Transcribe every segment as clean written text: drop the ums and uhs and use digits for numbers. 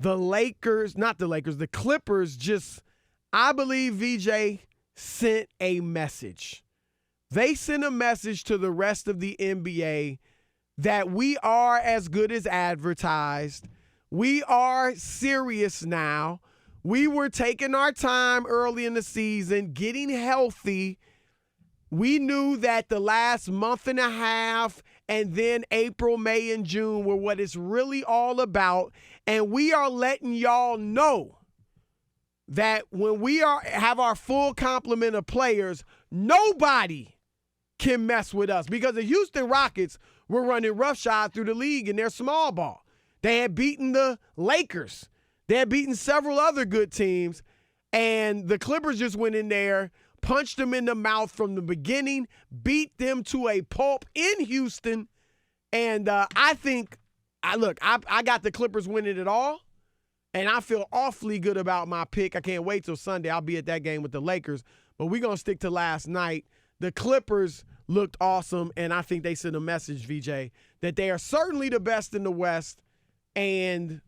the Clippers I believe VJ sent a message. They sent a message to the rest of the NBA that we are as good as advertised. We are serious now. We were taking our time early in the season, getting healthy. We knew that the last month and a half and then April, May, and June were what it's really all about. And we are letting y'all know that when we have our full complement of players, nobody can mess with us, because the Houston Rockets were running roughshod through the league in their small ball. They had beaten the Lakers. They had beaten several other good teams, and the Clippers just went in there, punched them in the mouth from the beginning, beat them to a pulp in Houston, and I got the Clippers winning it all, and I feel awfully good about my pick. I can't wait till Sunday. I'll be at that game with the Lakers, but we're going to stick to last night. The Clippers looked awesome, and I think they sent a message, VJ, that they are certainly the best in the West and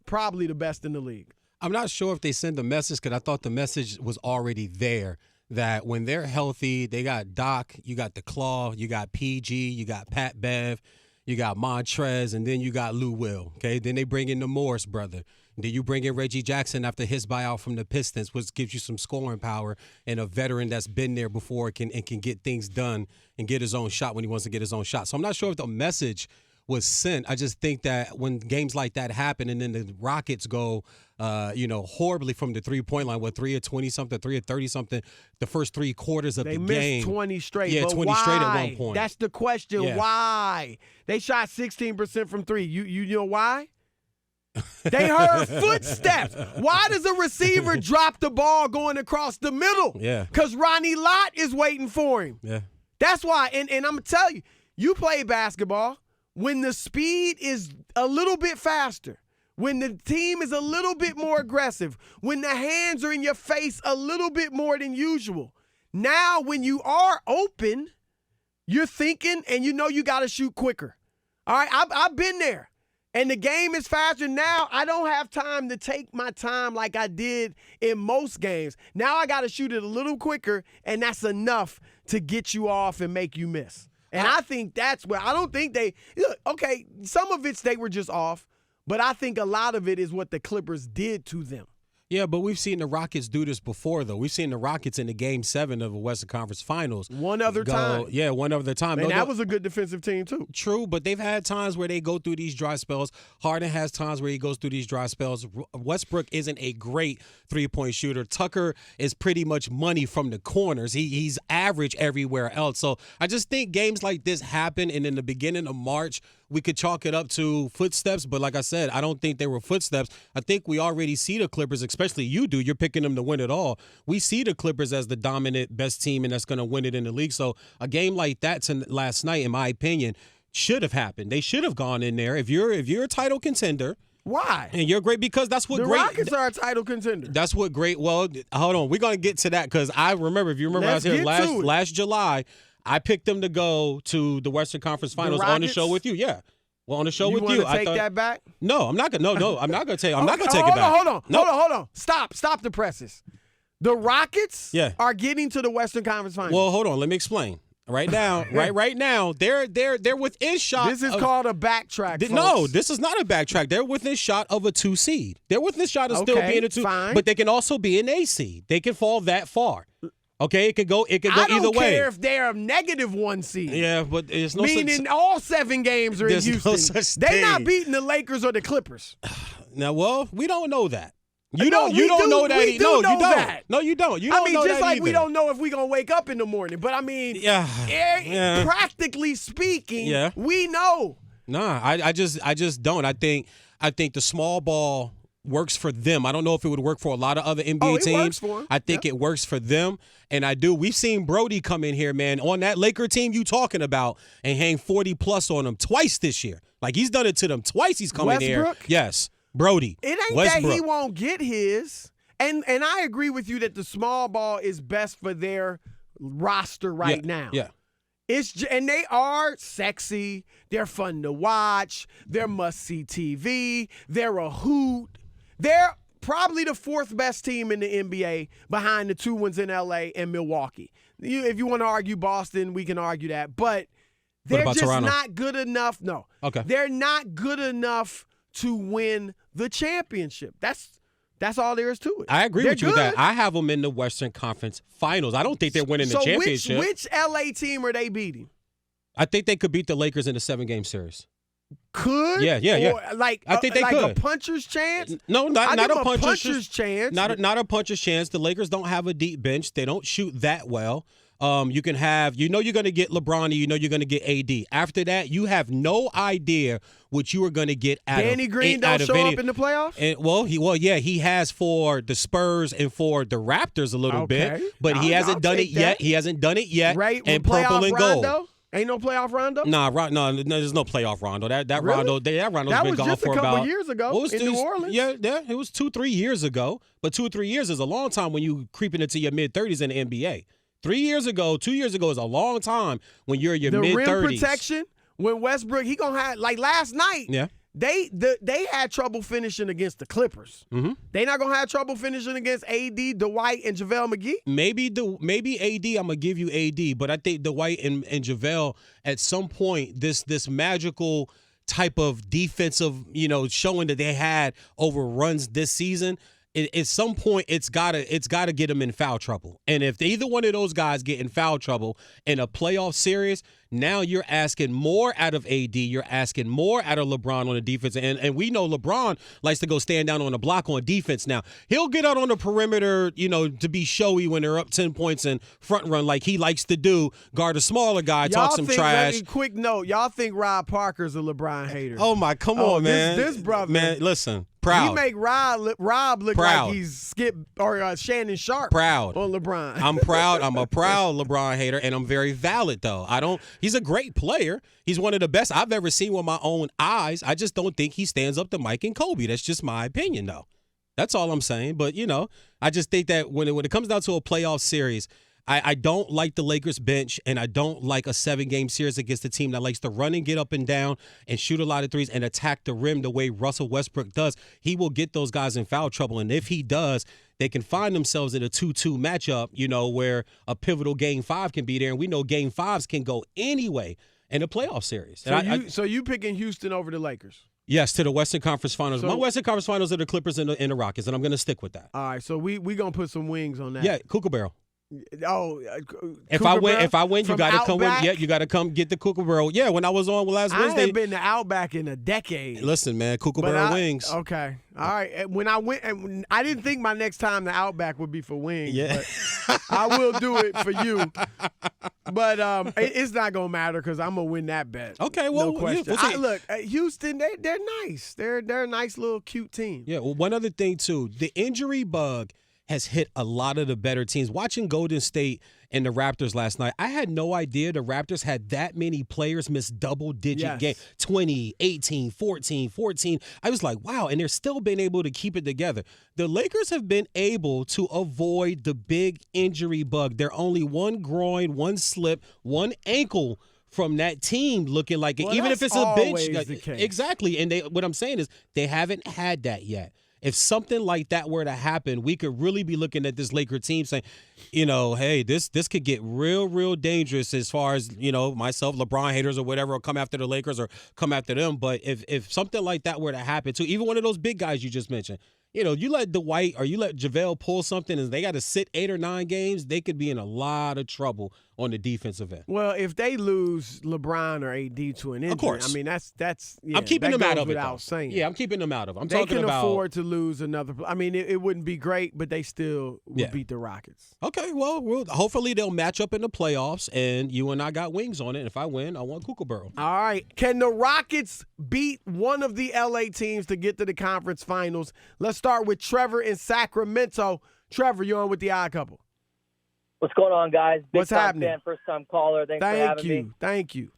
probably the best in the league. I'm not sure if they sent the message, because I thought the message was already there, that when they're healthy, they got Doc, you got the Claw, you got PG, you got Pat Bev, you got Montrez, and then you got Lou Will. Okay, then they bring in the Morris brother. Then you bring in Reggie Jackson after his buyout from the Pistons, which gives you some scoring power, and a veteran that's been there before can get things done and get his own shot when he wants to get his own shot. So I'm not sure if the message was sent. I just think that when games like that happen and then the Rockets go, horribly from the three-point line, 3 of 20-something, 3 of 30-something, the first 3 quarters of the game. They missed 20 straight. Yeah, but 20 why? straight at one point. That's the question. Yeah. Why? They shot 16% from 3. You know why? They heard footsteps. Why does a receiver drop the ball going across the middle? Yeah. Because Ronnie Lott is waiting for him. Yeah. That's why. And I'm going to tell you, you play basketball when the speed is a little bit faster, when the team is a little bit more aggressive, when the hands are in your face a little bit more than usual. Now, when you are open, you're thinking and you know you got to shoot quicker. All right, I've been there. And the game is faster. Now I don't have time to take my time like I did in most games. Now I got to shoot it a little quicker, and that's enough to get you off and make you miss. And I think that's where I don't think okay, some of it's they were just off, but I think a lot of it is what the Clippers did to them. Yeah, but we've seen the Rockets do this before, though. We've seen the Rockets in the Game 7 of the Western Conference Finals. One other time. Yeah, one other time. And that was a good defensive team, too. True, but they've had times where they go through these dry spells. Harden has times where he goes through these dry spells. Westbrook isn't a great three-point shooter. Tucker is pretty much money from the corners. He's average everywhere else. So I just think games like this happen, and in the beginning of March, we could chalk it up to footsteps. But like I said, I don't think they were footsteps. I think we already see the Clippers, especially you do. You're picking them to win it all. We see the Clippers as the dominant best team, and that's going to win it in the league. So a game like that last night, in my opinion, should have happened. They should have gone in there. If you're a title contender. Why? And you're great because that's what the Rockets are a title contender. That's what great. Well, hold on. We're going to get to that because I remember, if you remember, I was here last July. I picked them to go to the Western Conference Finals on the show with you. Yeah. Well, on the show with you. You want to take that back? No, I'm not going to. No, I'm not going to take I'm not going to take it back. Hold on. Stop the presses. The Rockets are getting to the Western Conference Finals. Well, hold on. Let me explain. Right now, right now, they're within shot. This is called a backtrack. No, this is not a backtrack. They're within shot of a 2 seed. They're within shot of still being a 2. Fine. But they can also be an A seed. They can fall that far. Okay, it could go either way. I don't care if they're a -1 seed. Yeah, but it's no meaning all 7 games are in Houston. No such they're not beating the Lakers or the Clippers. Now, well, we don't know that. You don't know that. You don't. No, you don't. You don't know that just like either. we don't know if we're going to wake up in the morning. But, I mean, practically speaking, we know. Nah, I just don't. I think the small ball works for them. I don't know if it would work for a lot of other NBA teams. Works for them. I think it works for them, and I do. We've seen Brody come in here, man, on that Laker team you talking about and hang 40-plus on them twice this year. Like, he's done it to them twice. He's come in here. Yes. Brody. It ain't that he won't get his. And I agree with you that the small ball is best for their roster right now. Yeah. And they are sexy. They're fun to watch. They're must-see TV. They're a hoot. They're probably the fourth best team in the NBA behind the two ones in LA and Milwaukee. If you want to argue Boston, we can argue that. But they're just Toronto? not good enough. No. Okay. They're not good enough to win the championship. That's all there is to it. I agree They're with you good. that I have them in the Western Conference Finals. I don't think they're winning the championship. Which LA team are they beating? I think they could beat the Lakers in a 7-game series. Could? Yeah. Or like, I think they like could. A puncher's chance? No, not give a them puncher's chance. Not a puncher's chance. The Lakers don't have a deep bench. They don't shoot that well. You can have, you're going to get LeBron, you're going to get AD. After that, you have no idea what you are going to get out of Danny Green don't show up in the playoffs? And, he has for the Spurs and for the Raptors a little bit, but he hasn't done it yet. He hasn't done it yet. Right? And purple and gold. Rondo? Ain't no playoff Rondo? No, there's no playoff Rondo. That Really? Rondo's been gone for about. That was just a couple years ago in New Orleans. Yeah, it was 2-3 years ago. But 2-3 years is a long time when you creeping into your mid-30s in the NBA. 2 years ago is a long time when you're in your mid-30s. The rim protection, when Westbrook, he gonna have, like last night, yeah. They had trouble finishing against the Clippers. Mm-hmm. They not gonna have trouble finishing against AD, Dwight, and JaVale McGee. Maybe AD. I'm gonna give you AD, but I think Dwight and JaVale at some point this magical type of defensive, showing that they had over runs this season. At some point, it's gotta get them in foul trouble. And if either one of those guys get in foul trouble in a playoff series, now you're asking more out of AD. You're asking more out of LeBron on the defense. And we know LeBron likes to go stand down on the block on defense now. He'll get out on the perimeter, to be showy when they're up 10 points and front run like he likes to do, guard a smaller guy, talk some trash. Quick note, y'all think Rob Parker's a LeBron hater. Oh, my, come on, man. This brother. Man, listen. Proud. He make Rob look Proud. like he's Skip or Shannon Sharp. Proud on LeBron. I'm proud. I'm a proud LeBron hater, and I'm very valid though. He's a great player. He's one of the best I've ever seen with my own eyes. I just don't think he stands up to Mike and Kobe. That's just my opinion though. That's all I'm saying. But I just think that when it comes down to a playoff series, I don't like the Lakers bench, and I don't like a 7-game series against a team that likes to run and get up and down and shoot a lot of threes and attack the rim the way Russell Westbrook does. He will get those guys in foul trouble, and if he does, they can find themselves in a 2-2 matchup, where a pivotal Game 5 can be there, and we know Game 5s can go anyway in a playoff series. So you picking Houston over the Lakers? Yes, to the Western Conference Finals. My Western Conference Finals are the Clippers and the Rockets, and I'm going to stick with that. All right, so we going to put some wings on that. Yeah, Kookaburra. Oh, if I win, you got to come. Yeah, you got to come get the Kookaburra. Yeah, when I was on last Wednesday, I haven't been to Outback in a decade. Listen, man, Kookaburra wings. Okay, all right. When I went, I didn't think my next time to Outback would be for wings. Yeah, but I will do it for you. But it's not gonna matter because I'm gonna win that bet. Okay, well, no question. Yeah, we'll look, Houston, they're nice. They're a nice little cute team. Yeah. Well, one other thing too, the injury bug has hit a lot of the better teams. Watching Golden State and the Raptors last night, I had no idea the Raptors had that many players miss double-digit games. 20, 18, 14. I was like, wow, and they're still been able to keep it together. The Lakers have been able to avoid the big injury bug. They're only one groin, one slip, one ankle from that team looking like it, even if it's a bench. The case. Exactly, and what I'm saying is they haven't had that yet. If something like that were to happen, we could really be looking at this Laker team saying, hey, this could get real dangerous as far as, myself, LeBron haters or whatever will come after the Lakers or come after them. But if something like that were to happen to even one of those big guys you just mentioned, you let Dwight or you let JaVale pull something and they got to sit 8 or 9 games, they could be in a lot of trouble on the defensive end. Well, if they lose LeBron or AD to an injury, of course. I mean that's I'm keeping them out of it without saying. Yeah, I'm keeping them out of it. They can afford to lose another. I mean, it wouldn't be great, but they still would beat the Rockets. Okay, well, hopefully they'll match up in the playoffs, and you and I got wings on it. And if I win, I want Kookaburra. All right. Can the Rockets beat one of the LA teams to get to the conference finals? Let's start with Trevor in Sacramento. Trevor, you're on with the Odd Couple. What's going on, guys? What's happening? Fan, first-time caller. Thanks for having me. Thank you.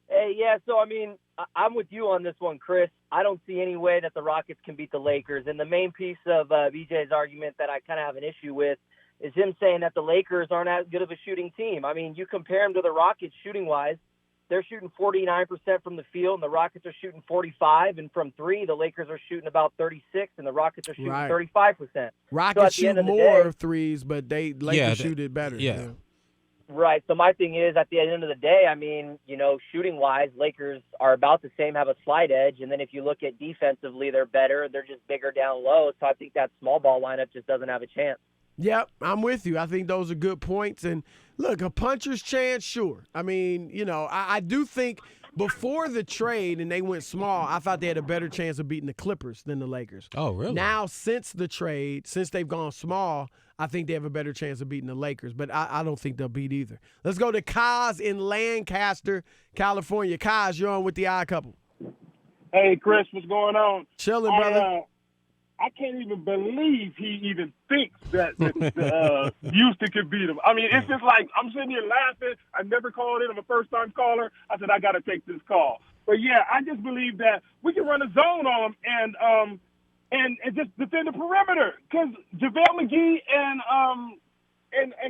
Hey, yeah, so, I mean, I'm with you on this one, Chris. I don't see any way that the Rockets can beat the Lakers. And the main piece of Veejay's argument that I kind of have an issue with is him saying that the Lakers aren't as good of a shooting team. I mean, you compare them to the Rockets shooting-wise, they're shooting 49% from the field, and the Rockets are shooting 45%. And from three, the Lakers are shooting about 36%, and the Rockets are shooting 35%. Rockets shoot more threes, but Lakers shoot it better. Yeah. Right. So my thing is, at the end of the day, I mean, shooting-wise, Lakers are about the same, have a slight edge. And then if you look at defensively, they're better. They're just bigger down low. So I think that small ball lineup just doesn't have a chance. Yep, I'm with you. I think those are good points. And, look, a puncher's chance, sure. I mean, I do think before the trade and they went small, I thought they had a better chance of beating the Clippers than the Lakers. Oh, really? Now, since the trade, since they've gone small, I think they have a better chance of beating the Lakers. But I don't think they'll beat either. Let's go to Kaz in Lancaster, California. Kaz, you're on with the Odd Couple. Hey, Chris, what's going on? Chilling, brother. I can't even believe he even thinks that Houston could beat him. I mean, it's just like I'm sitting here laughing. I never called in. I'm a first-time caller. I said, I got to take this call. But, yeah, I just believe that we can run a zone on them and just defend the perimeter because JaVale McGee and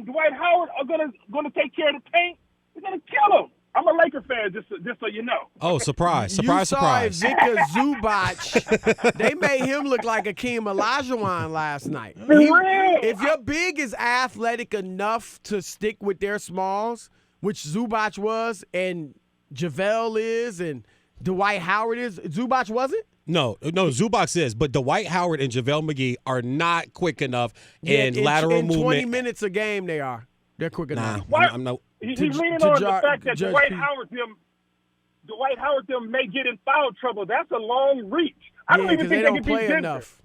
Dwight Howard are gonna take care of the paint. They're going to kill him. I'm a Laker fan, just so you know. Oh, surprise. You saw Ivica Zubac. They made him look like Akeem Olajuwon last night. If your big is athletic enough to stick with their smalls, which Zubac was and JaVale is and Dwight Howard is, Zubac wasn't? No, Zubac is, but Dwight Howard and JaVale McGee are not quick enough in lateral movement. In 20 minutes a game they are. They're quick enough. I'm not. He's leaning on the fact that Dwight Howard them may get in foul trouble. That's a long reach. I don't even think they can beat Denver. Enough.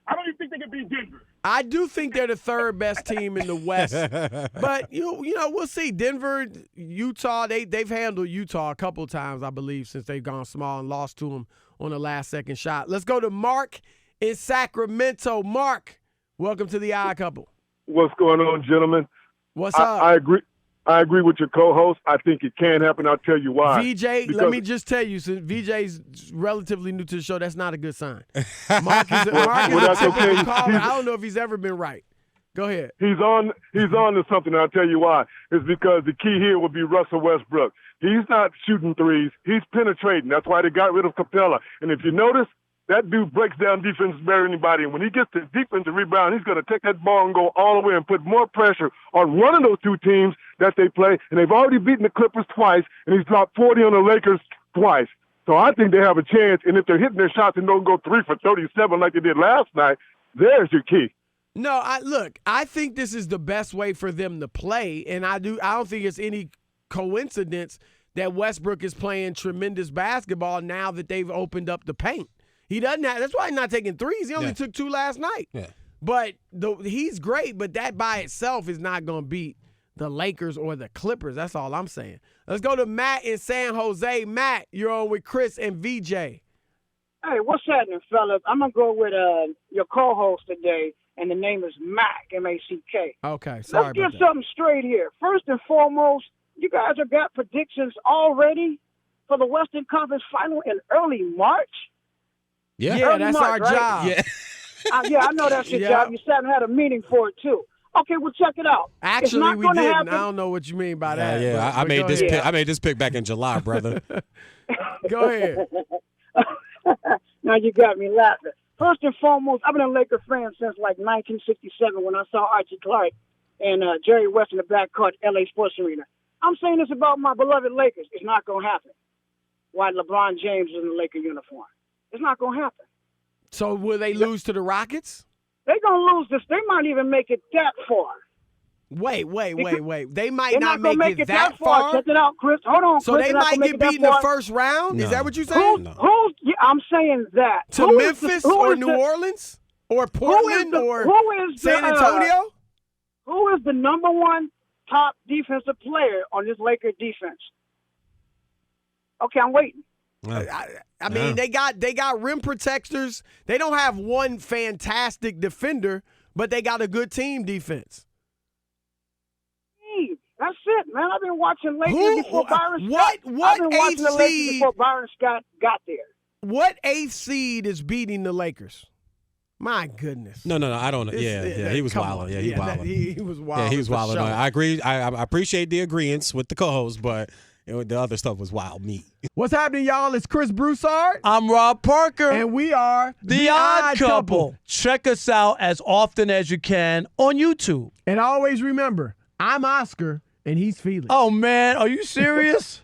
I don't even think they can beat Denver. I do think they're the third best team in the West. But, we'll see. Denver, Utah, they've handled Utah a couple times, I believe, since they've gone small and lost to them on the last-second shot. Let's go to Mark in Sacramento. Mark, welcome to the Odd Couple. What's going on, gentlemen? What's up? I agree with your co-host. I think it can happen. I'll tell you why. VJ, let me just tell you, since VJ's relatively new to the show, that's not a good sign. Mark is a typical caller. I don't know if he's ever been right. Go ahead. He's on to something. I'll tell you why. It's because the key here would be Russell Westbrook. He's not shooting threes. He's penetrating. That's why they got rid of Capella. And if you notice, that dude breaks down defense better than anybody. And when he gets to defensive rebound, he's going to take that ball and go all the way and put more pressure on one of those two teams that they play. And they've already beaten the Clippers twice, and he's dropped 40 on the Lakers twice. So I think they have a chance. And if they're hitting their shots and don't go 3 for 37 like they did last night, there's your key. No, I think this is the best way for them to play. And I don't think it's any coincidence that Westbrook is playing tremendous basketball now that they've opened up the paint. He doesn't have. That's why he's not taking threes. He only took 2 last night. Yeah. But he's great, but that by itself is not going to beat the Lakers or the Clippers. That's all I'm saying. Let's go to Matt in San Jose. Matt, you're on with Chris and Veejay. Hey, what's happening, fellas? I'm going to go with your co-host today, and the name is Mac, M-A-C-K. Okay, sorry Let's get something straight here. First and foremost, you guys have got predictions already for the Western Conference Final in early March? Yeah, that's our job. Yeah. I know that's your job. You haven't had a meeting for it, too. Okay, well, check it out. Actually, we didn't. I don't know what you mean by that. Yeah, I made this pick. I made this pick back in July, brother. Go ahead. Now you got me laughing. First and foremost, I've been a Laker fan since like 1967 when I saw Archie Clark and Jerry West in the backcourt, LA Sports Arena. I'm saying this about my beloved Lakers. It's not going to happen. Why LeBron James is in the Laker uniform. It's not going to happen. So will they lose to the Rockets? They're going to lose this. They might even make it that far. Wait. They might not make it that far? Check it out, Chris. Hold on, so Chris. they might get beat in the first round? No. Is that what you're saying? I'm saying that. To Memphis or New Orleans? Or Portland or San Antonio? Who is the number one top defensive player on this Laker defense? Okay, I'm waiting. I mean, they got rim protectors. They don't have one fantastic defender, but they got a good team defense. That's it, man. I've been watching Lakers before Byron Scott. I've been watching the Lakers before Byron Scott got there. What 8th seed is beating the Lakers? My goodness. No, I don't know. Yeah, he was come wilding. on. Yeah, he wilding. He was wilding. Yeah, he was for wilding. sure. I agree. I appreciate the agreements with the co-host, but the other stuff was wild meat. What's happening, y'all? It's Chris Broussard. I'm Rob Parker. And we are The Odd Couple. Check us out as often as you can on YouTube. And always remember, I'm Oscar and he's Felix. Oh, man. Are you serious?